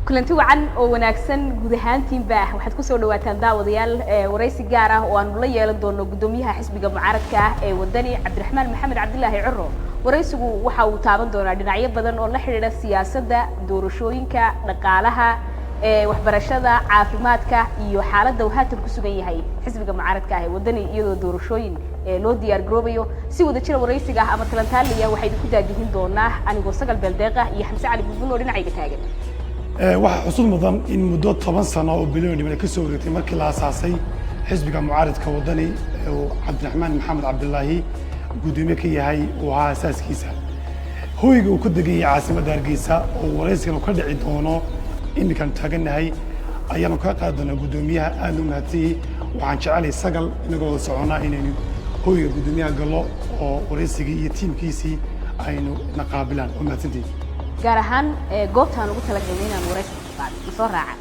kulanti wacan oo wanaagsan guud ahaantiin baa waxaad ku soo dhawaataan daawadayaal waraysi gaar ah oo aan la yeelan doono gudoomiyaha xisbiga mucaaradka ah ee wadani Cabdiraxmaan Maxamed Cabdilaahi Ciro waraysigu waxa uu taaban doonaa dhinacyo badan oo la xiriira siyaasadda doorashooyinka dhaqaalaha waxbarashada caafimaadka iyo xaaladda uu haatan ku sugan yahay xisbiga mucaaradka ah ee wadani iyadoo doorashooyin loo diyaar garoobayo si wada jira waraysiga ama talantaaliya waxay ku daajihin doonaa anigoo sagal beeldeeqa iyo Xamse Cali Bulbul oo dhinacayga taagan waxa xusud mudan in muddo 10 sano oo bilowniman ka soo wareegtay markii la aasaasay xisbiga mucaaradka wadani oo Cabdiraxmaan Maxamed Cabdilaahi gudoomiye ka yahay oo aasaaskiisa hooyga uu ku degay caasimadda Hargeysa oo waraysigan ka dhici doono inkan taaganahay ayaan ka qaadanaa gudoomiyaha aad u mahadsan waxaan jecelahay sagal inagoo soconaa inaynu hooyga gudoomiyaha galo oo waraysiga iyo tiimkiisii aynu naqaabilaan oo mahadsantiin gaar ahaan goobtaan ugu talagalay inaan waraysi qaado soo raaca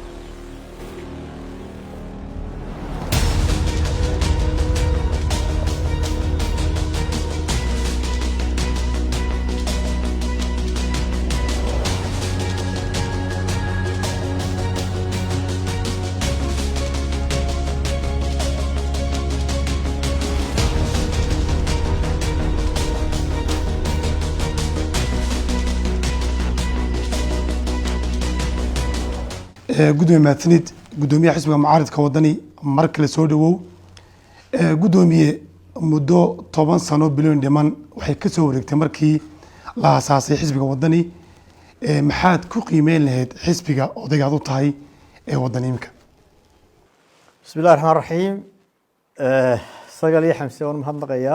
gudoomiye mahadsanid gudoomiyaha xisbiga mucaaradka wadani mar kale soo dhawow gudoomiye muddo 10 sano biloon dhiman waxay ka soo wareegtay markii la aasaasay xisbiga wadani maxaad ku qiimeyn lahayd xisbiga odaygaad u tahay ee wadaniimka bismillaahir rahmaanir rahiim sagal iyo xamse oo mahadnaqaya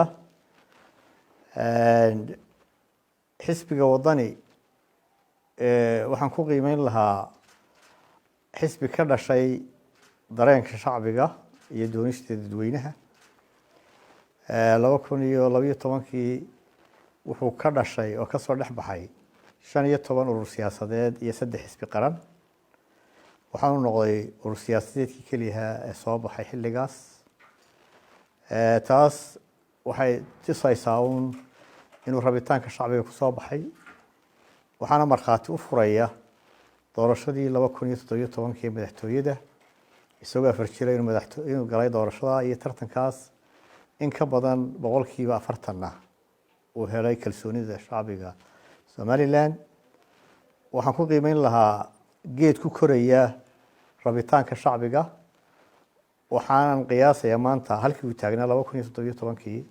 xisbiga wadani waxaan ku qiimeyn lahaa xisbi ka dhashay dareenka shacbiga iyo doonista dadweynaha 2012 wuxuu ka dhashay oo ka soo dhaxbaxay 15 urur siyaasadeed iyo 3 xisbi qaran waxaanu noqday urur siyaasadeedkii kaliya ee soo baxay xilligaas taas waxay tusaysaa inuu rabitaanka shacbiga ku soo baxay waxaana markhaati u furaya doorashadii 2017 madaxtooyada isagoo farjiray inuu galay doorashada iyo tartankaas in ka badan 40% uu helay kalsoonida shacbiga Somaliland waxaan ku qiimeyn lahaa geed ku koraya rabitaanka shacbiga waxaan qiyaasayaa maanta halkii uu taagnaa 2017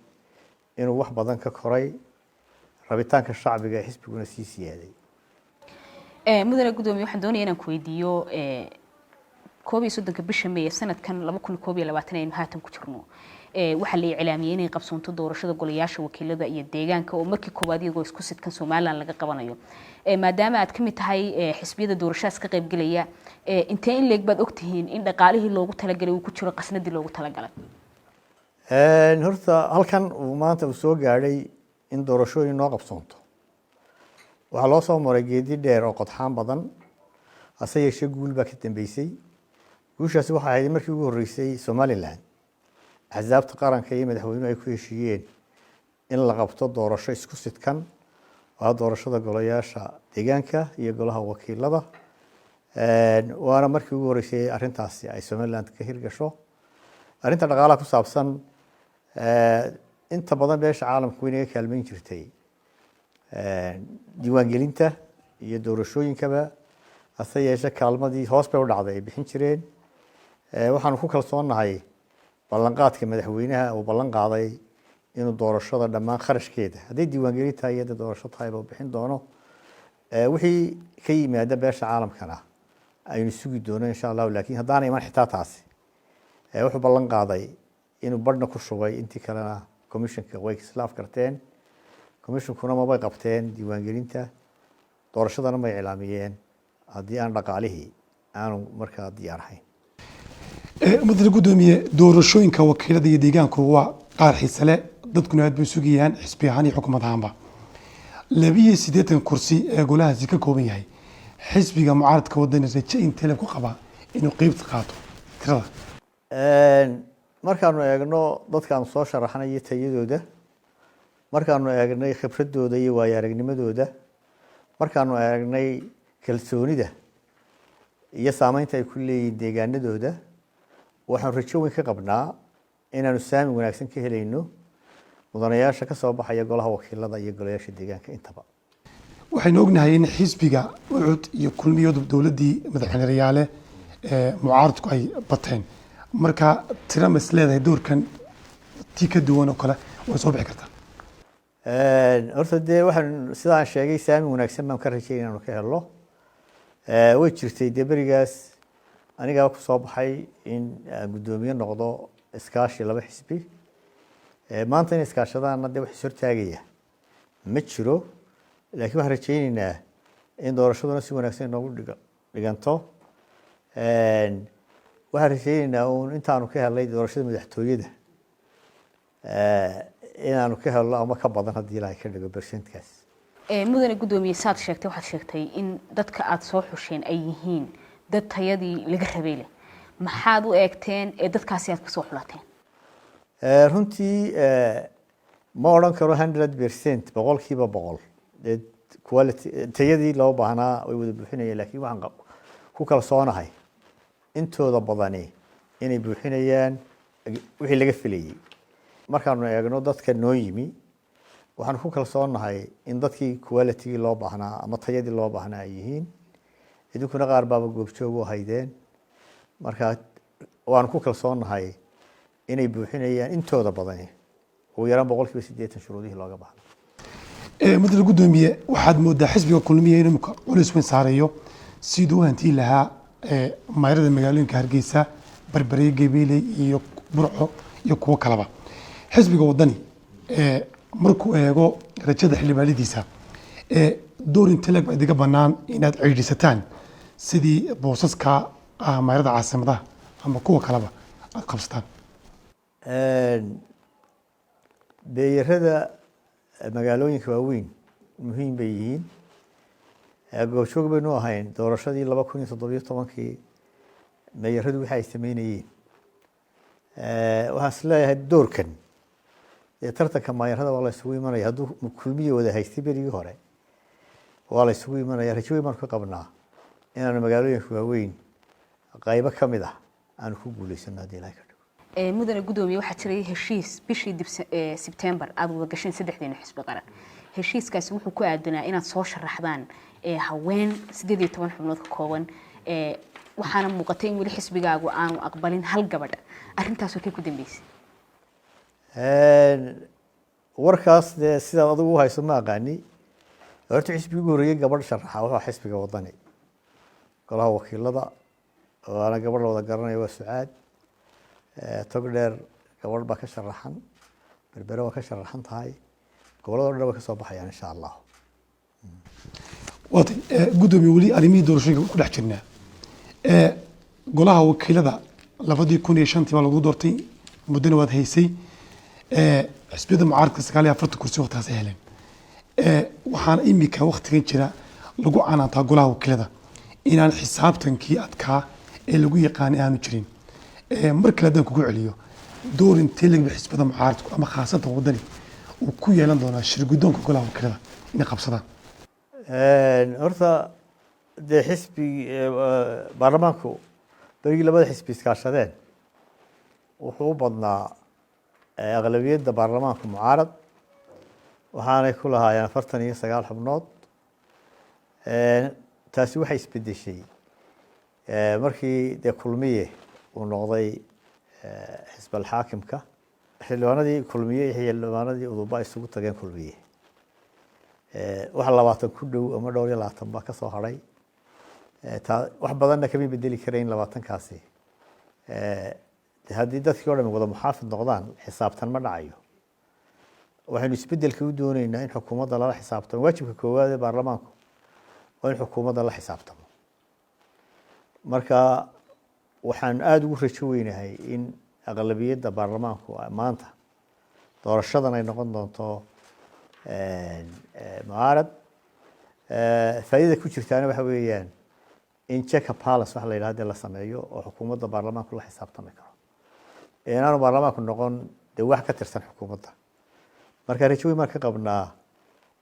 inuu wax badan ka koray rabitaanka shacbiga ee xisbiguna sii siyaaday mudane gudoomiye waxaan doonayaa inaan ku weydiiyo 31 bisha May sanadkan 2021 aynu haatan ku jirno waxa la iclaamiyay inay qabsoonto doorashada golayaasha wakiilada iyo deegaanka oo markii koobaad iyagoo isku sidkan Soomaaliland laga qabanayo maadaama aad kamid tahay xisbiyada doorashadaas ka qayb galaya intee in leeg baad ogtihiin in dhaqaalihii loogu talagalay uu ku jiro qasnadii loogu talagalay horta halkan uu maanta uu soo gaaray in doorashooyin noo qabsoonto waxaa loo soo maray geedi dheer oo qodxaan badan hase yeeshee guul baa ka dambeysay guushaasi waxay ahayd markii ugu horreysay Somaliland axsaabta qaranka iyo madaxweynuhu ay ku heshiiyeen in la qabto doorasho isku sidkan oo doorashada golayaasha deegaanka iyo golaha wakiilada waana markii ugu horreysay arrintaasi ay Somaliland ka hirgasho arrinta dhaqaalaha ku saabsan inta badan beesha caalamku inay kaalmeyn jirtay diiwaangelinta iyo doorashooyinkaba hase yeeshee kaalmadii hoos bay u dhacday ay bixin jireen waxaanu ku kalsoonahay ballanqaadka madaxweynaha uu ballan qaaday inuu doorashada dhammaan kharashkeeda hadday diiwaangelinta iyo doorasho tahay uu bixin doono wixii ka yimaada beesha caalamkana aynu sugi doono insha Allah laakiin haddaan iman xitaa taasi wuxuu ballan qaaday inuu badhna ku shubay intii kalena commissionka way islaaf karteen commissionkuna ma bay qabteen diiwaangelinta doorashadana ma iclaamiyeen haddii aan dhaqaalihii aanu markaa diyaar ahayn mudane gudoomiye doorashooyinka wakiilada iyo deegaanku waa qaar xiise leh dadkuna aad bay sugayaan xisbi ahaan iyo xukuumad ahaanba 82 kursi ee golahaasi ka kooban yahay xisbiga mucaaradka wadani rajo intee la ku qabaa inuu qeyb qaato tirada markaanu eegno dadkaan soo sharaxnay tayadooda markaanu eegnay khibradooda iyo waaya aragnimadooda markaanu eegnay kalsoonida iyo saameynta ay ku leeyihiin deegaanadooda waxaan rajo weyn ka qabnaa inaanu saami wanaagsan ka helayno mudanayaasha ka soo baxaya golaha wakiilada iyo golayaasha deegaanka intaba. waxaynu ognahay in xisbiga ucud iyo kulmiyadu dowladdii madaxweyne Rayaale mucaaradku ay bateen marka tira mas leedahay doorkan tii ka duwan oo kale way soo bixi kartaa. horta dee waxaan sidaan sheegay saami wanaagsan baan ka rajaynaa inaan ka helo. way jirtay dee berigaas anigaa ku soo baxay in guddoomiye noqdo iskaashi laba xisbi. maanta in iskaashadaana dee wax is hortaagaya ma jiro, laakiin waxaan rajaynaynaa in doorashaduna si wanaagsan inoogu dhiganto. waxaan rajaynaynaa uun intaanu ka helnay doorashada madaxtooyada inaanu ka helno ama ka badan haddii ilaahay ka dhigo percentkaas. mudane guddoomiye saad sheegtay waxaad sheegtay in dadka aad soo xusheen ay yihiin dad tayadii laga rabay leh. maxaad u eegteen ee dadkaasi aad kusoo xulateen? runtii ma odhan karo 100% boqolkiiba boqol quality tayadii loo baahnaa way wada buuxinayeen, laakiin waxaan ku kalsoonahay intooda badani inay buuxinayaan wixii laga filayay. markaanu eegno dadka noo yimi waxaan ku kalsoonahay in dadkii quality loo baahnaa ama tayadii loo baahnaa ay yihiin. idinkuna qaar baaba goobjoog u haydeen, marka waan ku kalsoonahay inay buuxinayaan intooda badani ugu yaraan 80% shuruudihii looga baahnaa. mudane guddoomiye waxaad moodaa xisbiga kulmiye inuu culays weyn saarayo siduu u hantii lahaa mayrada magaalooyinka Hargeysa, Berbera, Gabiley iyo Burco iyo kuwo kaleba. xisbiga wadani markuu eego rajada xildhibaanadiisa door inta leeg baa idiga bannaan inaad ciidhisataan sidii boosaska mayrada caasimadaha ama kuwa kaleba aad qabsataan. beeyarada magaalooyinka waaweyn muhiim bay yihiin. goobjoog baynu ahayn doorashadii 2017kii meeyaradu waxa ay sameynayeen. waxaan is leeyahay doorkan tartanka meeyarada waa la isugu imanaya hadduu kulmiye wada haystay berigii hore waa la isugu imanaya. rajo weyn baan ka qabnaa inaan magaalooyinka waaweyn qaybo ka mid ah aan ku guuleysano haddii ilaahay ka dhigo. mudane guddoomiye waxaa jiray heshiis bishii September aad wada gasheen saddexdeena xisbi qaran. heshiiskaasi wuxuu ku aadanaa inaad soo sharaxdaan haween 18 xubnood ka kooban. waxaana muuqatay in weli xisbigaagu aanu aqbalin hal gabadh. arrintaas oo ku dambeysay warkaas dee sidaad adigu u hayso ma aqaani. horta xisbiga ugu horreeyay gabadh sharaxa waa xisbiga wadani golaha wakiilada waana gabadh la wada garanaya waa Sucaad. togdheer gabadh baa ka sharaxan, Berbera waa ka sharaxan tahay, gobolada dhan way ka soo baxayaan insha Allah. waatay guddoomiye weli arrimihii doorashooyinka ku dhex jirnaa. golaha wakiilada 2005 baa lagu doortay, muddana waad haysay. xisbiyada mucaaradka 49 kursi waqtigaas ay heleen. waxaana imika waqtigan jira lagu canaantaa golaha wakiilada inaan xisaabtankii adkaa ee lagu yaqaanay aanu jirin. mar kale haddaan kugu celiyo door intee laga bixi xisbiyada mucaaradku ama khaasatan wadani uu ku yeelan doonaa shir guddoonka golaha wakiilada inay qabsadaan. horta dee xisbi baarlamaanku berigii labada xisbi iskaashadeen wuxuu u badnaa aqlabiyadda baarlamaanku mucaarad, waxaanay ku lahaayeen 49 xubnood. taasi waxay isbedeshay markii dee kulmiye uu noqday xisbal xaakimka. xildhibaanadii kulmiye iyo xildhibaanadii uduba isugu tageen kulmiye. wax 20 ku dhow ama dhowr iyo 20 baa ka soo haray. wax badanna kama bedeli karayn 20kaasi. haddii dadkii oo dhan wada muxaafid noqdaan xisaabtan ma dhacayo. waxaynu isbedelka u doonaynaa in xukuumadda lala xisaabtamo. waajibka koowaad ee baarlamaanku waa in xukuumadda la xisaabtamo. marka waxaan aada ugu rajo weynahay in aqlabiyadda baarlamaanku maanta doorashadan ay noqon doonto mucaarad. faa'iidada ku jirtaana waxa weeyaan in check and balance wax la yidhaahdo la sameeyo oo xukuumadda baarlamaanku la xisaabtami karo. inaanu baarlamaanku noqon dee wax ka tirsan xukuumadda. marka rajo weyn baan ka qabnaa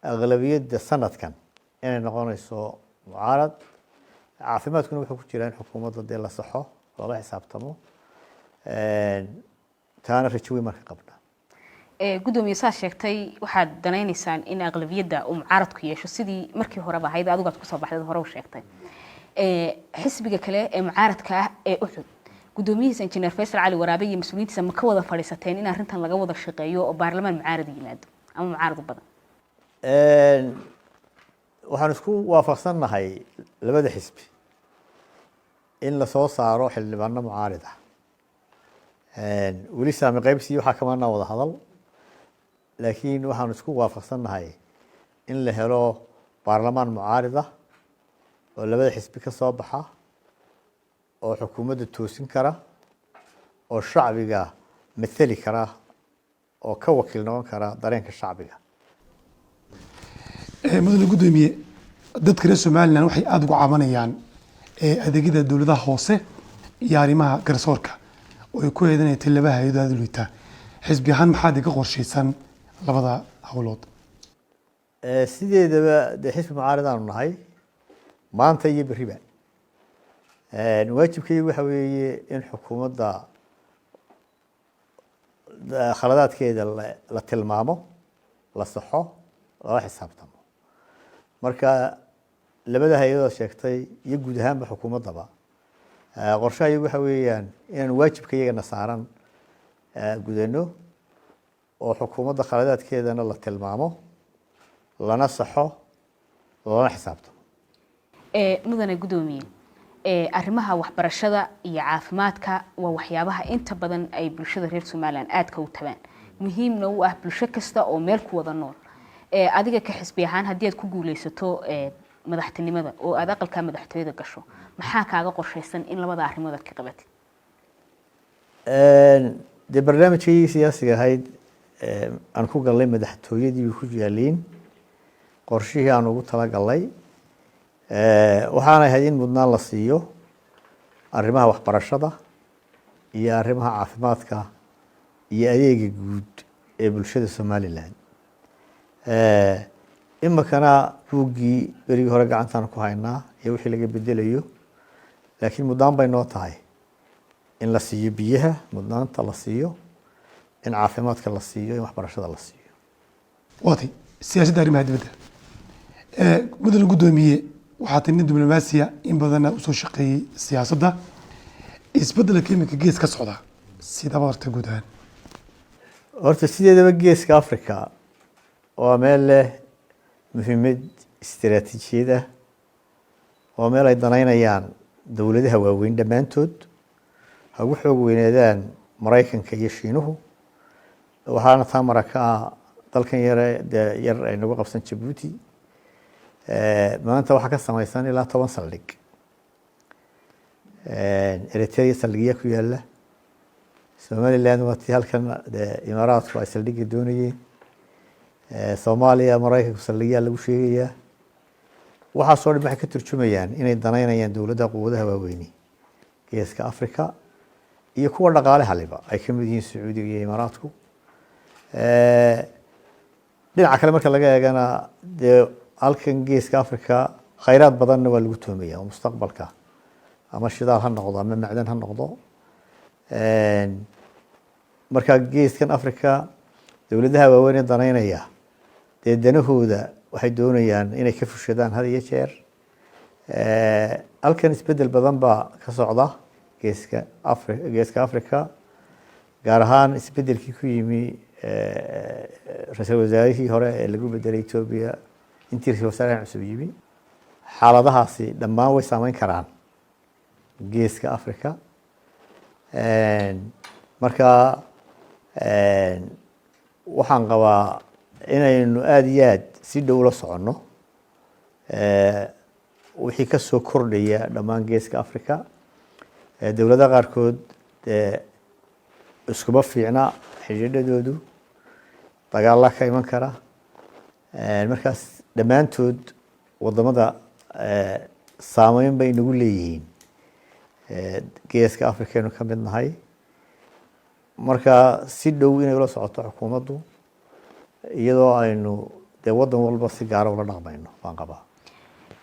aqlabiyadda sanadkan inay noqonayso mucaarad. caafimaadkuna wuxuu ku jiraa in xukuumadda dee la saxo lala xisaabtamo taana rajo weyn marka qabna gudoomiye saa sheegtay waxaad danaynaysaan in aqlabiyadda uu mucaaradku yeesho sidii markii horeba ahayd adigu aad kusoo baxday hore u sheegtay xisbiga kale ee mucaaradka ah ee uxud gudoomiyihiisa injineer faysal cali waraabe iyo mas-uuliyiintiisa ma ka wada fadhiisateen in arrintan laga wada shaqeeyo oo baarlamaan mucaarad yimaado ama mucaarad badan waxaan isku waafaqsannahay labada xisbi in lasoo saaro xildhibaano mucaarad ah weli saami qaybsii waxaa kamanaa wada hadal laakiin waxaan isku waafaqsannahay in la helo baarlamaan mucaarad ah oo labada xisbi ka soo baxa oo xukuumadda toosin kara oo shacbiga mathali kara oo ka wakiil noqon kara dareenka shacbiga mudane gudoomiye dadka reer somalilan waxay aada ugu cabanayaan adeegyada dowladaha hoose iyo arrimaha garsoorka oo ay ku eedanaya tilabaha hay-ado aada u liitaa xisbi ahaan maxaad iga qorshaysan labada howlood sideedaba dee xisbi mucaaradaanu nahay maanta iyo beriba waajibkaygu waxa weeye in xukuumadda khaladaadkeeda la tilmaamo la saxo lala xisaabtamo marka labada hay-adood sheegtay iyo guud ahaanba xukuumaddaba qorshahayagu waxa weeyaan inaan waajibka iyagana saaran gudano oo xukuumadda khaladaadkeedana la tilmaamo lana saxo lana xisaabtamo mudane gudoomiye arrimaha waxbarashada iyo caafimaadka waa waxyaabaha inta badan ay bulshada reer somalilan aadka u tabaan muhiimna u ah bulsho kasta oo meel ku wada nool adiga ka xisbi ahaan haddii aad ku guuleysato madaxtinimada oo aad aqalka madaxtooyada gasho maxaa kaaga qorshaysan in labada arrimood aad ka qabatid dee barnaamijkii siyaasiga ahayd aan ku galnay madaxtooyadii ku yaaliin qorshihii aan ugu talagalnay waxaana ahayd in mudnaan la siiyo arrimaha waxbarashada iyo arrimaha caafimaadka iyo adeega guud ee bulshada somalilan imikana buuggii berigii hore gacantaan ku haynaa iyo wixii laga bedelayo laakiin mudnaan bay noo tahay in la siiyo biyaha mudnaanta la siiyo in caafimaadka la siiyo in waxbarashada la siiyo waatay siyaasadda arrimaha dibadda mudane gudoomiye waxaa tahay nin diblomaasiya in badanna usoo shaqeeyey siyaasadda isbeddelka iminka gees ka socda sidaba horta guud ahaan horta sideedaba geeska africa waa meel leh muhiimad istiraatiijiyad ah waa meel ay danaynayaan dowladaha waaweyn dhammaantood ha ugu xoog weynaadaan maraykanka iyo shiinuhu waxaana taa maraka ah dalkan yar ay nagu qabsan jabuuti maanta waxaa ka samaysan ilaa 10 saldhig eritrea saldhigya ku yaala somaliland waa tii halkan imaaraadku ay saldhigga doonayeen soomaaliya maraykanku saldhigyaa lagu sheegayaa waxaasoo dhan waxay ka turjumayaan inay danaynayaan dowladda quwadaha waaweyni geeska africa iyo kuwa dhaqaale haliba ay ka mid yihiin sacuudiga iyo imaaraadku dhinaca kale marka laga eegana dee halkan geeska africa khayraad badanna waa lagu toomaya oo mustaqbalka ama shidaal ha noqdo ama macdan ha noqdo marka geeskan africa dowladaha waaweyn ee danaynaya dee danahooda waxay doonayaan inay ka fushadaan had iyo jeer halkan isbedel badan baa ka socda geeska africa gaar ahaan isbedelkii ku yimi ra-iisul wasaarihii hore ee lagu bedelay etoobiya intii ra-isul wasaarahan cusub yimi xaaladahaasi dhammaan way saameyn karaan geeska africa marka waxaan qabaa inaynu aada iyo aad si dhow la soconno wixii ka soo kordhaya dhammaan geeska africa dowladaha qaarkood iskuma fiicna xidhiidhadoodu dagaalla ka iman kara markaas dhammaantood wadamada saameyn bay nagu leeyihiin geeska africa aynu ka mid nahay marka si dhow inay ula socoto xukuumaddu iyadoo aynu dee waddan walba si gaara ula dhaqmayno baan qabaa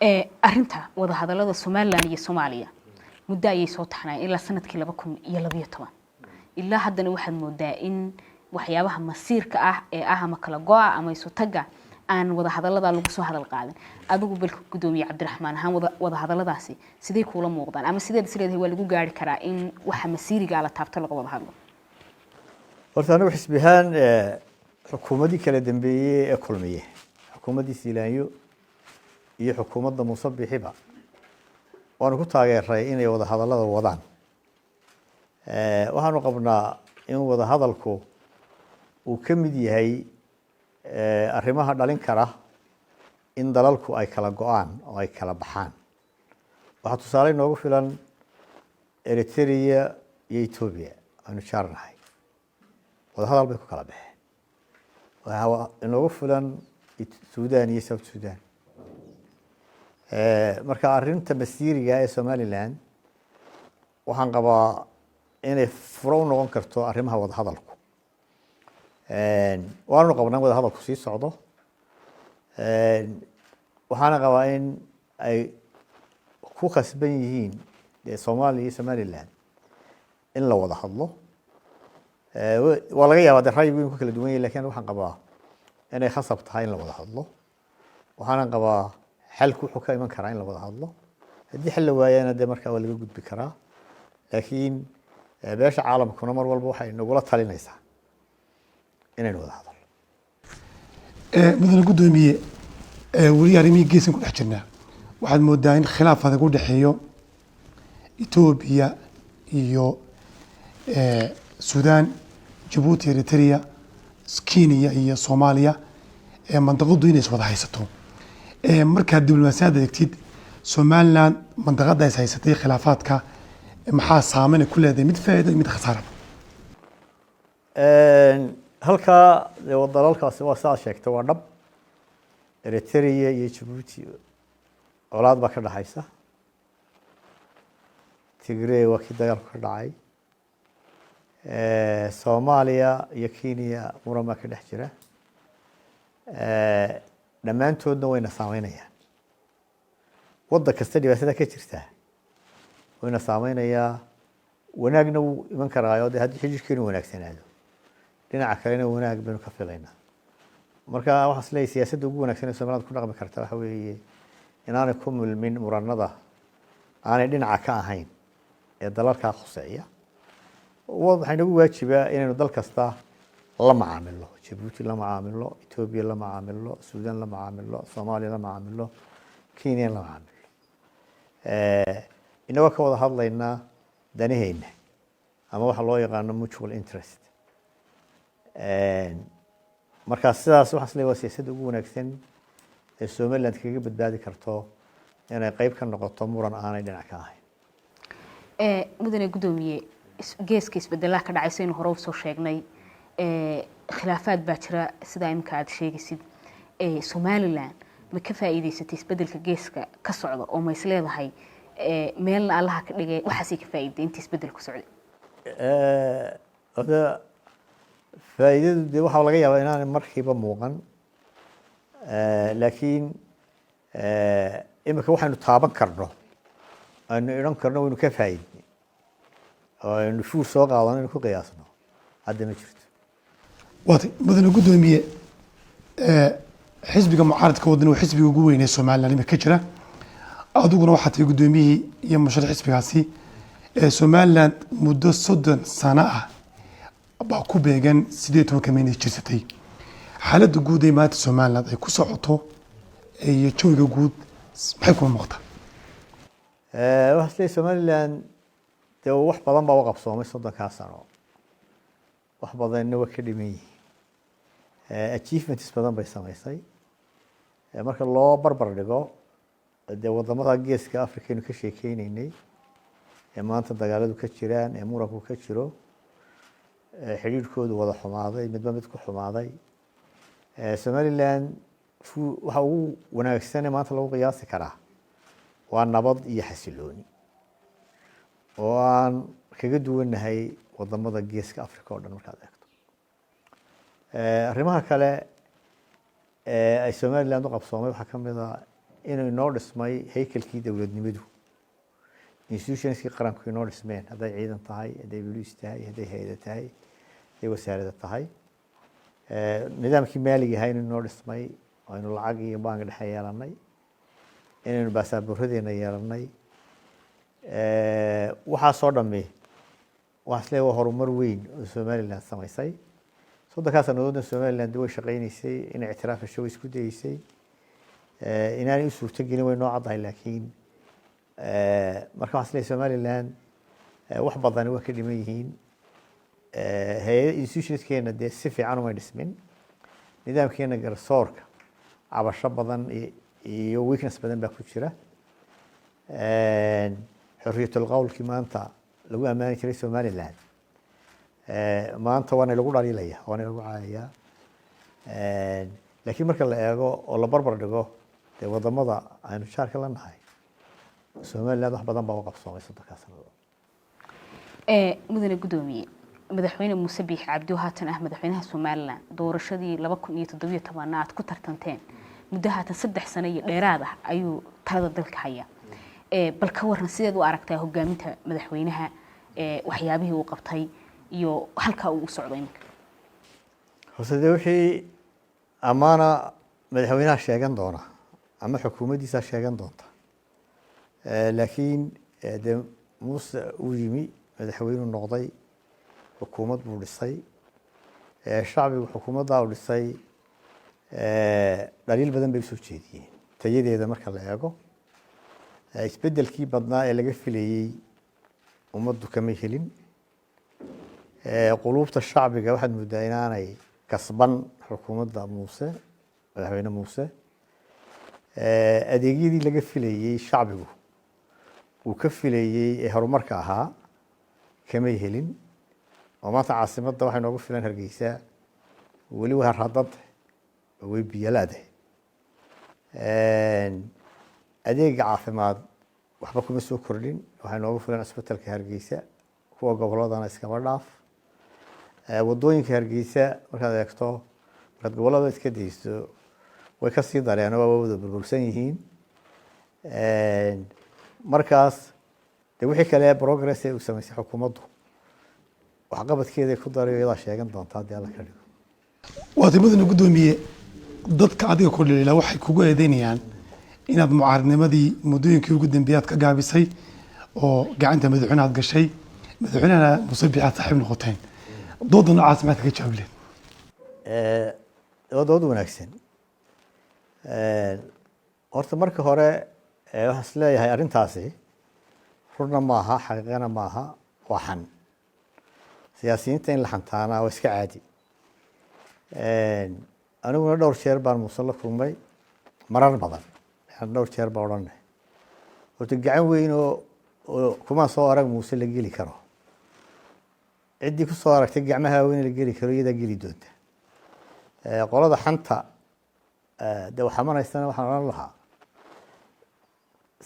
arrinta wada hadallada Soomaaliland iyo Soomaaliya muddo ayay soo taxnay ilaa sanadkii 2012 ilaa haddana waxaad moodaa in waxyaabaha masiirka ah ee ama kala go'a ama isu taga aan wada hadallada lagu soo hadal qaadin adigu balka gudoomiye Cabdiraxmaan ahaan wada hadalladaasi sidee kula muuqdaan ama sidee isleedahay waa lagu gaari karaa in waxa masiiriga la taabto laga wada hadlo horta anigu xisbihaan xukuumadii kala dambeeyay ee kulmiye xukuumadii Siilaanyo iyo xukuumadda Muuse Bixiba waanu ku taageeray inay wada hadallada wadaan waxaanu qabnaa in wada hadalku uu ka mid yahay arrimaha dhalin kara in dalalku ay kala go'aan oo ay kala baxaan waxa tusaale noogu filan Eritrea iyo Ethiopia aanu jaarnahay wada hadal bay ku kala baxeen waxa noogu filan Suudaan iyo South Sudan marka arrinta masiiriga ee Somaliland waxaan qabaa inay furo u noqon karto arrimaha wada hadalku waanu qabnaa wada hadalku sii socdo waxaana qabaa in ay ku khasban yihiin Soomaaliya iyo Somaliland in la wada hadlo waa laga yaabaa ra'yigu inuu kala duwan yahay laakiin waxaan qabaa inay khasab tahay in la wada hadlo waxaana qabaa xalku wuxuu ka iman karaa in la wada hadlo haddii xal la waayana dee markaa waa laga gudbi karaa laakiin beesha caalamkuna mar walba waxay nagula talinaysaa inaynu wada hadlo mudane gudoomiye weli arrimihii geesan ku dhex jirnaa waxaad moodaa in khilaaf adag u dhexeeyo Ethiopia iyo Suudaan Djibouti Eritrea Kenya iyo Soomaaliya mandaqadu inay is wada haysato markaad diblomaasiyadda eegtid Somaliland mandaqada ay haysatay khilaafaadka maxaa saameyn ku leedahay mid faa'iido mid khasaaro halka dalalkaasi waa saa sheegtay waa dhab Eritrea iyo Djibouti colaad baa ka dhaxaysa Tigray waa kii dagaalku ka dhacay Soomaaliya iyo Kenya muran baa ka dhex jira dhammaantoodna wayna saameynayaan waddan kasta dhibaatada ka jirta wayna saameynayaa wanaagna wuu iman karaayo dee haddii xidhiidhkeenu wanaagsanaado dhinaca kalena wanaag baynu ka filaynaa marka waxaan is leeyahay siyaasadda ugu wanaagsan ee Soomaaliland ku dhaqmi karta waxa weeye inaanay ku milmin muranada aanay dhinaca ka ahayn ee dalalka khuseeya waxay nagu waajibaa inaynu dal kasta la macaamilo Djibouti la macaamilo Ethiopia la macaamilo Suudaan la macaamilo Soomaaliya la macaamilo Kenya la macaamilo inagoo ka wada hadlaynaa danahayna ama waxa loo yaqaano mutual interest marka sidaas waxaan isleeyahay waa siyaasadda ugu wanaagsan ee Somaliland kaga badbaadi karto inay qayb ka noqoto muran aanay dhinac ka ahayn mudane gudoomiye geeska isbedelaha ka dhacay saynu hore u soo sheegnay khilaafaad baa jira sida imka aad sheegaysid Somaliland ma ka faa'iideysatay isbedelka geeska ka socda oo ma isleedahay meelna allaha ka dhigay waxaasay ka faa'iiday intii isbedelku socday hada faa'iidadu dee waxaa laga yaabaa inaanay markiiba muuqan laakiin imika waxaynu taaban karno aynu idhan karno waynu ka faa'iidnay oo aynu fuur soo qaadano inaynu ku qiyaasno hadda ma jirto waatay mudane gudoomiye xisbiga mucaaradka waddan waa xisbiga ugu weyn ee Somaliland imika jira adiguna waxaad tahay gudoomiyihii iyo musharax xisbigaasi Somaliland muddo 30 sano ah baa ku beegan 18 May jirsatay xaaladda guud ee maanta Somaliland ay ku socoto iyo jawiga guud maxay ku muuqataa waxa isleeyahay Somaliland dee wax badan baa u qabsoomay 30 sano wax badanna waa ka dhiman yihiin achievements badan bay samaysay marka loo barbar dhigo dee wadamada geeska Afrika inuu ka sheekeynaynay maanta dagaaladu ka jiraan muranku ka jiro xiriirkoodu wada xumaaday midba mid ku xumaaday Somaliland waxa ugu wanaagsan ee maanta lagu qiyaasi karaa waa nabad iyo xasilooni oo aan kaga duwanahay wadamada geeska Afrika oo dhan markaad eegto arrimaha kale ay Somaliland u qabsoomay waxaa ka mid ah inuu inoo dhismay haykalkii dowladnimadu institutionskii qaranku inoo dhismeen hadday ciidan tahay hadday boliis tahay hadday hay-ada tahay hadday wasaarada tahay nidaamkii maaliga ahaa inuu inoo dhismay aynu lacag iyo bank dhexe yeelanay inaynu baasaaboorradeena yeelanay waxaasoo dhammi waxaa isleeyahay waa horumar weyn oo somaliland samaysay soddonkaa sannadoodna somaliland way shaqaynaysay inay ictiraaf hesho way isku dayeysay inaanay u suurto gelin way noo caddahay laakiin marka waxaa isleeyahay somaliland wax badani waa ka dhiman yihiin hay-ada institutionskeena dee si fiican umay dhismin nidaamkeena garsoorka cabasho badan iyo weakness badan baa ku jira xorriyatul qowlkii maanta lagu ammaani jiray somaliland maanta waana lagu dhaliilaya waana lagu caayaya laakiin marka la eego oo la barbar dhigo dee wadamada aynu jaarka la nahay somaliland wax badan baa u qabsoomay soddonkaa sannadood mudane guddoomiye madaxweyne muuse biix cabdi oo haatan ah madaxweynaha somaliland doorashadii 2017 aad ku tartanteen muddo haatan 3 sano iyo dheeraad ah ayuu talada dalka haya bal ka waran sideed u aragtaa hogaaminta madaxweynaha waxyaabihii uu qabtay iyo halka uu u socdo iminka hosade wixii amaana madaxweynaha sheegan doona ama xukuumaddiisa sheegan doonta laakiin dee muuse uu yimi madaxweynu noqday xukuumad buu dhisay shacbigu xukuumaddaa uu dhisay dhaliil badan bay usoo jeediyeen tayadeeda marka la eego isbeddelkii badnaa ee laga filayey ummaddu kama helin quluubta shacbiga waxaad moodaa inaanay kasban xukuumadda muuse madaxweyne muuse adeegyadii laga filayey shacbigu uu ka filayey ee horumarka ahaa kamay helin oo maanta caasimadda waxay noogu filan hargeysa weli waa radad way biyalaade adeega caafimaad waxba kuma soo kordhin waxay noogu filan isbitaalka hargeysa kuwa gobolladana iskaba dhaaf wadooyinka hargeysa markaad eegto markaad gobollada iska dayso way kasii dareen oo waa wada burbursan yihiin markaas de wixii kale progress ee uu samaysay xukuumaddu waxqabadkeeda ku daray iyadaa sheegan doonta haddii alla ka dhigo waati mudane guddoomiye dadka adiga ku dhaliila waxay kugu eedeynayaan inaad mucaaradnimadii muddooyinkii ugu dambeeyaad ka gaabisay oo gacanta madaxweyne aad gashay madaxweynehana muuse biix aad saaxiib noqoteen dooda noocaas maxaad kaga jawaabi leed dood wanaagsan horta marka hore waxaan is leeyahay arrintaasi runna maaha xaqiiqana maaha waa xan siyaasiyiinta in la xantaana waa iska caadi aniguna dhowr jeer baan muuse la kulmay marar badan dhowr jeer baa odhanay horta gacan weyn oo kuma soo arag muuse la geli karo ciddii ku soo aragtay gacmaha weyn la geli karo iyadaa geli doonta qolada xanta dee waxamanaysana waxaan odhan lahaa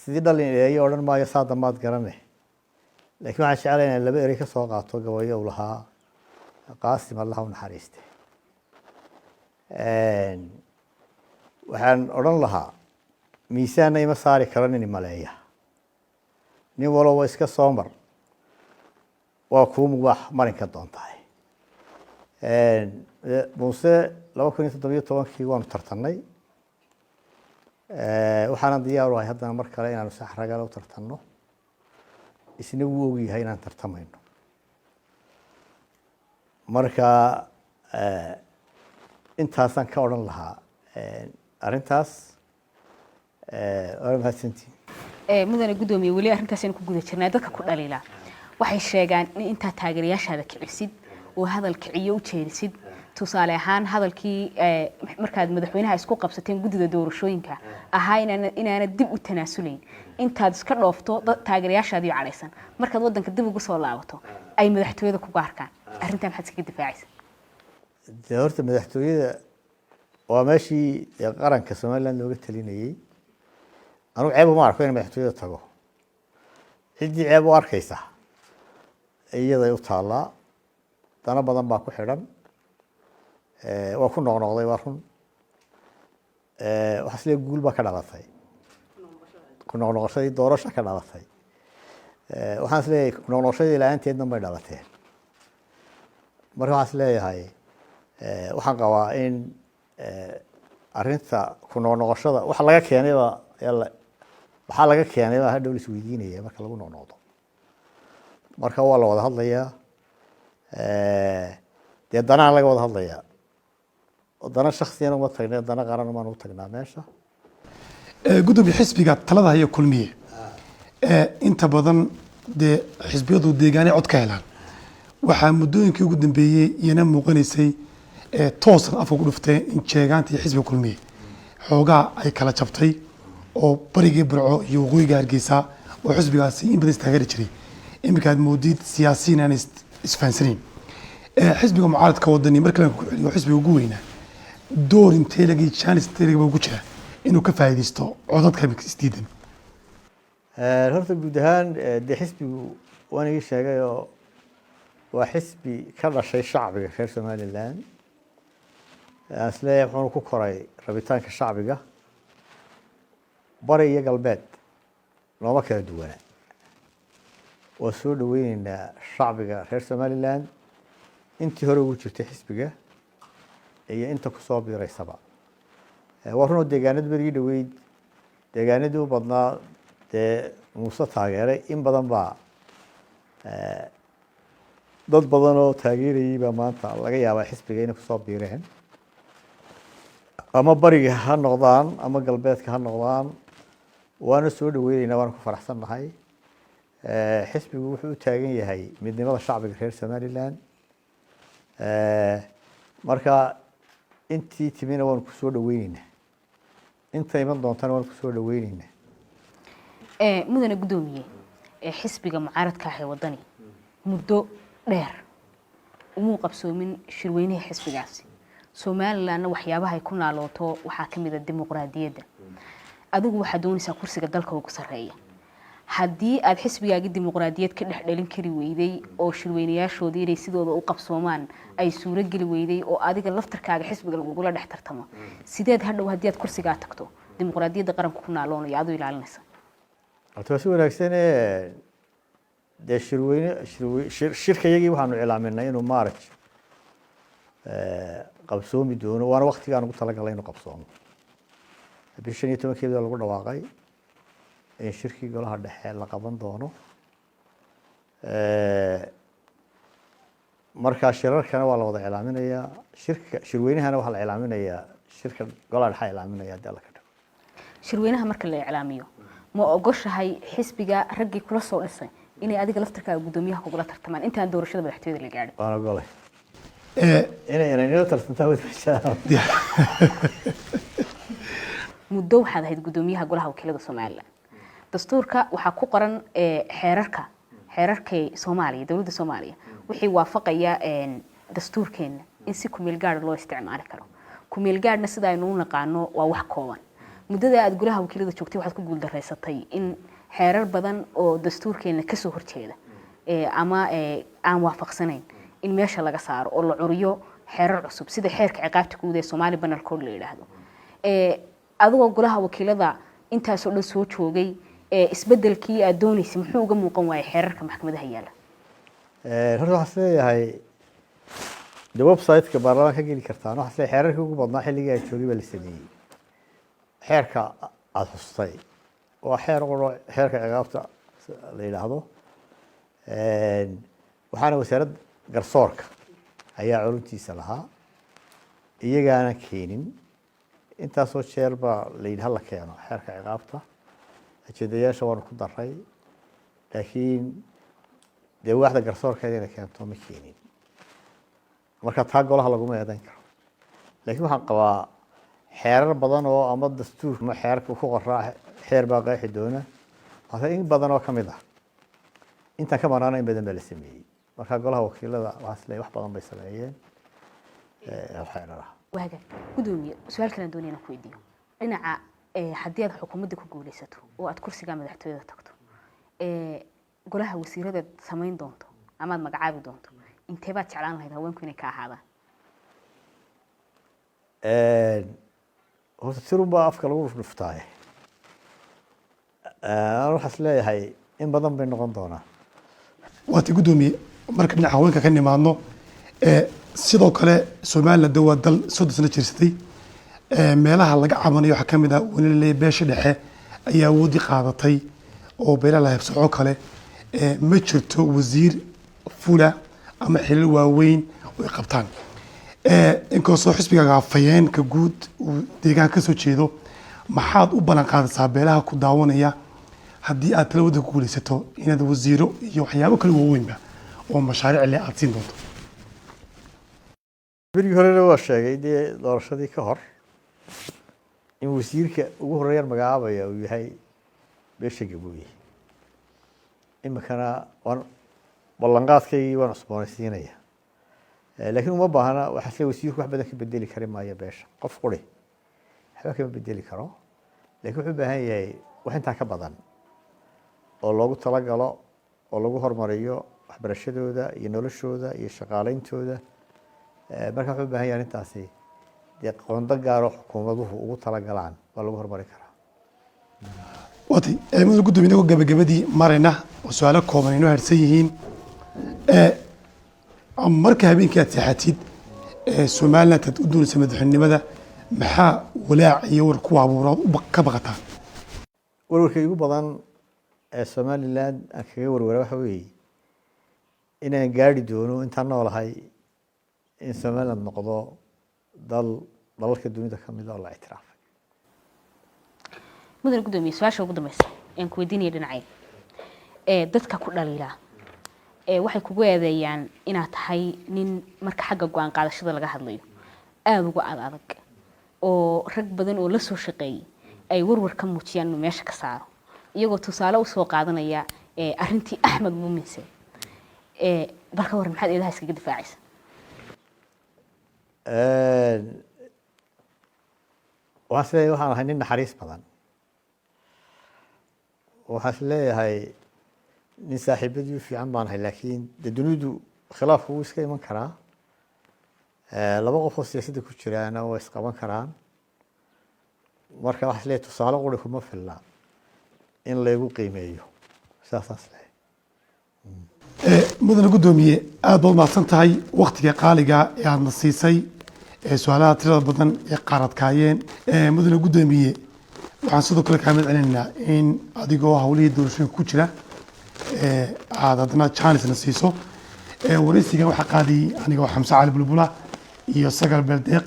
sidii dhalin eeyo odhan maayo saa dambaad garane laakiin waxaan jeclay inaan laba erey ka soo qaato gabayo uu lahaa qaasim allah u naxariiste waxaan odhan lahaa miisaanna ima saari karo nin maleeya nin walba iska soo mar waa kuu mugaax marinka doontahay muuse 2017 waanu tartanay waxaanan diyaar u ahay haddana mar kale inaanu sax ragala u tartanno isna wuu ogyahay inaan tartamayno marka intaasaan ka odhan lahaa arrintaas waa mahadsantihin mudane guddoomiye weli arrintaas aynu ku guda jirnaa dadka ku dhaliila waxay sheegaan in intaad taageerayaashaada kicisid oo hadal kiciyo u jeedisid tusaale ahaan hadalkii markaad madaxweynaha isku qabsateen guddida doorashooyinka ahaa inaana dib u tanaasulayn intaad iska dhoofto taageerayaashaadii cadhaysan markaad waddanka dib ugu soo laabato ay madaxtooyada kuga arkaan arrintaa maxaad iskaga difaacaysa dee horta madaxtooyada waa meeshii qaranka somaliland looga talinayey anugu ceeb uma arko inay madaxtooyada tago ciddii ceeb u arkaysa iyaday u taallaa dana badan baa ku xidhan waa ku noqnoqday waa run waxaa isle guul baa ka dhalatay ku noqnoqoshadii doorasho ka dhalatay waxaan is leeyahay ku noqnoqoshadii la-aanteedna may dhalateen marka waxaan is leeyahay waxaan qabaa in arrinta ku noqnoqoshada waxa laga keenayba waxaa laga keenayba hadhow la isweydiinaya marka lagu noqnoqdo marka waa la wada hadlayaa dee danaha laga wada hadlayaa dana shaksiyana uma tagnay dana qaran umaan u tagnaa meesha gudoomiye xisbiga talada haya kulmiye inta badan dee xisbiyadu deegaanay cod ka helaan waxaa muddooyinkii ugu dambeeyey iyana muuqanaysay toosan afka ku dhuftee in jeegaanta iyo xisbiga kulmiye xoogaa ay kala jabtay oo barigii burco iyo waqooyiga hargeysa oo xisbigaasi in badan istaageeri jiray iminka aad moodid siyaasiyiin aan isfahansanayn xisbiga mucaaradka wadani marka la ku celiyo xisbiga ugu weynaa door intee lagi jaanis intee lagi ugu jira inuu ka faa'iideysto codadka isdiidan horta guud ahaan dee xisbigu waan ii sheegay oo waa xisbi ka dhashay shacbiga reer somaliland aan isleeyahay wuxuuna ku koray rabitaanka shacbiga bari iyo galbeed looma kala duwana waa soo dhaweyneynaa shacbiga reer somaliland intii hore ugu jirtay xisbiga iyo inta kusoo biiraysaba waa runoo deegaanada berigii dhaweyd deegaanadii u badnaa dee muuse taageeray in badan baa dad badan oo taageerayay baa maanta laga yaabaa xisbiga inay kusoo biireen ama bariga ha noqdaan ama galbeedka ha noqdaan waana soo dhaweyneynaa waana ku faraxsannahay xisbigu wuxuu u taagan yahay midnimada shacbiga reer somaliland marka intii timina waanu kusoo dhaweyneynaa inta iman doontana waanu kusoo dhaweyneynaa mudane gudoomiye xisbiga mucaaradka ah ee wadani muddo dheer umuu qabsoomin shirweynaha xisbigaasi somalilandna waxyaabaha ay ku naalooto waxaa ka mid ah dimuqraadiyadda adigu waxaad doonaysaa kursiga dalka ugu sarreeya haddii aad xisbigaagii dimuqraadiyad ka dhex dhalin kari weyday oo shirweynayaashoodii inay sidooda u qabsoomaan ay suuro geli weyday oo adiga laftarkaaga xisbiga lagugula dhex tartamo sideed hadhow haddii aad kursigaa tagto dimuqraadiyadda qaranka ku naaloonaya aduu ilaalinaysa horta waa si wanaagsan dee shirka iyagii waxaanu cilaaminay inuu maaraj qabsoomi doono waana waktigaan ugu talagalay inuu qabsoomo bishan iyo tobankeeda lagu dhawaaqay in shirkii golaha dhexe la qaban doono markaa shirarkana waa la wada cilaaminayaa shirweynahana waxaa la cilaaminayaa shirka golaha dhexe cilaaminaya hadii alla ka dhigo shirweynaha marka la iclaamiyo ma ogoshahay xisbiga raggii kula soo dhisay inay adiga laftarkaaga gudoomiyaha kugula tartamaan intaan doorashada madaxtooyada la gaadhin waan ogolay inay nila tartantaa wadashaa muddo waxaad ahayd gudoomiyaha golaha wakiilada somaliland dastuurka waxaa ku qoran xeerarkay soomaaliya dowladda soomaaliya wixii waafaqaya dastuurkeena in si kumeel gaar loo isticmaali karo kumeel gaarna sida aynu u naqaano waa wax kooban muddada aad golaha wakiilada joogtay waxaad ku guuldareysatay in xeerar badan oo dastuurkeena kasoo horjeeda ama aan waafaqsanayn in meesha laga saaro oo la curiyo xeerar cusub sida xeerka ciqaabta guud ee Soomaali Penal Code la yiraahdo adigoo golaha wakiilada intaas oo dhan soo joogay isbedelkii aad doonaysay muxuu uga muuqan waayay xeerarka maxkamadaha yaala horta waxaan leeyahay the website-ka baarlamaanka ka geli kartaan waxaan leeyahay xeerarkii ugu badnaa xilligii ay joogay baa la sameeyey xeerka aad xustay waa xeerka ciqaabta la yiraahdo waxaana wasaaradda garsoorka ayaa culuntiisa lahaa iyagaana keenin intaasoo jeer baa la yidhi hala keeno xeerka ciqaabta ujeedayaasha waanu ku daray laakiin dee waaxda garsoorkeeda inay keento ma keenin marka taa golaha laguma eedayn karo laakiin waxaan qabaa xeerar badan oo ama dastuur ama xeerka ku qoraa xeer baa qeexi doona hase in badan oo ka mid ah intaan ka maraana in badan baa la sameeyey marka golaha wakiilada waxaa isleeyahay wax badan bay sameeyeen xeeraraha waaga gudoomiye su'aal kale doonayna ku weydiiyo dhinaca haddii aad xukuumadda ku guuleysato oo aad kursiga madaxtooyada tagto golaha wasiirada samayn doonto ama aad magacaabi doonto intee baad jeclaan lahayd haweenku inay ka ahaadaan horta tirun baa afka lagu dhuftaaye waxaas leeyahay in badan bay noqon doonaa. waati gudoomiye marka dhinaca haweenka ka nimaadno sidoo kale Soomaaliland waa dal 30 sano jirsatay meelaha laga cabanayo waxa kamid ah weli beesha dhexe ayaa awoodi qaadatay oo beelaha habsoo kale ma jirto wasiir fula ama xilal waaweyn oo qabtaan inkastoo xisbiga afayeenka guud uu deegaanka ka soo jeedo maxaad u balan qaadaysaa beelaha ku daawanaya haddii aad talawada ku guulaysato inaad wasiiro iyo waxyaabo kale waaweynba oo mashaariic leh aad siin doonto berigii horena waa sheegay dee doorashadii ka hor in wasiirka ugu horeeyaan magacaabaya uu yahay beesha Gabooye imikana waan ballanqaadkaygii waan cusboonaysiinaya laakiin uma baahna waxa se wasiirku wax badan ka bedeli kari maayo beesha qof qori waxba kama bedeli karo laakiin wuxuu u baahan yahay wax intaa ka badan oo loogu talagalo oo lagu horumariyo waxbarashadooda iyo noloshooda iyo shaqaaleyntooda marka wuxuu u baahan yahay intaasi dee qondo gaar ah xukuumaduhu ugu talagalaan waa lagu horumari karaa waati muddo gudoomiyaha gabagabadii marayna oo su'aalo kooban inoo harsan yihiin marka habeenkii aad seexatid Soomaaliland aad u doonaysa madaxweynenimada maxaa walaac iyo war ku abuuraa ka baqataa warwarka ugu badan ee Soomaaliland aan kaga warwara waxa weeye inaan gaari doono intaan noolahay in Soomaaliland noqdo dalalka dunida ka mid ah oo la ictiraafay mudane gudoomiye su'aasha ugu dambaysa aan ku weydiinay dhinacay dadka ku dhaliila waxay kugu eedeeyaan inaad tahay nin marka xagga go'aan qaadashada laga hadlayo aad uga adag oo rag badan oo la soo shaqeeyay ay warwar ka muujiyaan inuu meesha ka saaro iyagoo tusaale u soo qaadanaya arrintii Axmed Muuminse balka war maxaad eedaha iskaga difaacaysaa waxaan ahay nin naxariis badan waxaan leeyahay nin saaxiibadii fiican baan ahay laakiin dunidu khilaafku wuu iska iman karaa laba qof oo siyaasadda ku jiraana way isqaban karaan marka waxaan leeyahay tusaale qori kuma filna in lagu qiimeeyo saas mudane gudoomiye aad baad mahadsan tahay waqtiga qaaliga ee aadna siisay su'aalaha tirada badan ee qaaradkaayeen mudane gudoomiye waxaan sidoo kale kaa mid celinaynaa in adigoo hawlihii doorashooyinka ku jira aad haddana jaanisna siiso wareysigan waxaa qaadiyey anigoo Xamse Cali Bulbula iyo Sagal Beldeeq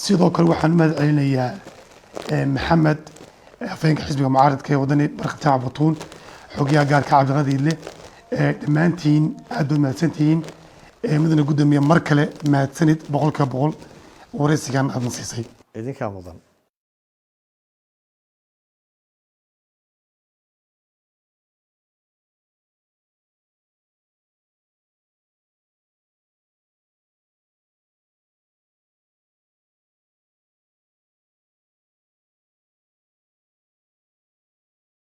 sidoo kale waxaan u mahad celinayaa Maxamed afayeenka xisbiga mucaaradka ee wadani Barkad Jaamac Batuun xogaha gaarka Cabdiqadiidle dhammaantiin aad baad mahadsantihiin mudane gudoomiye mar kale mahadsanid 100% wareysigan aadna siisay idinkaa mudan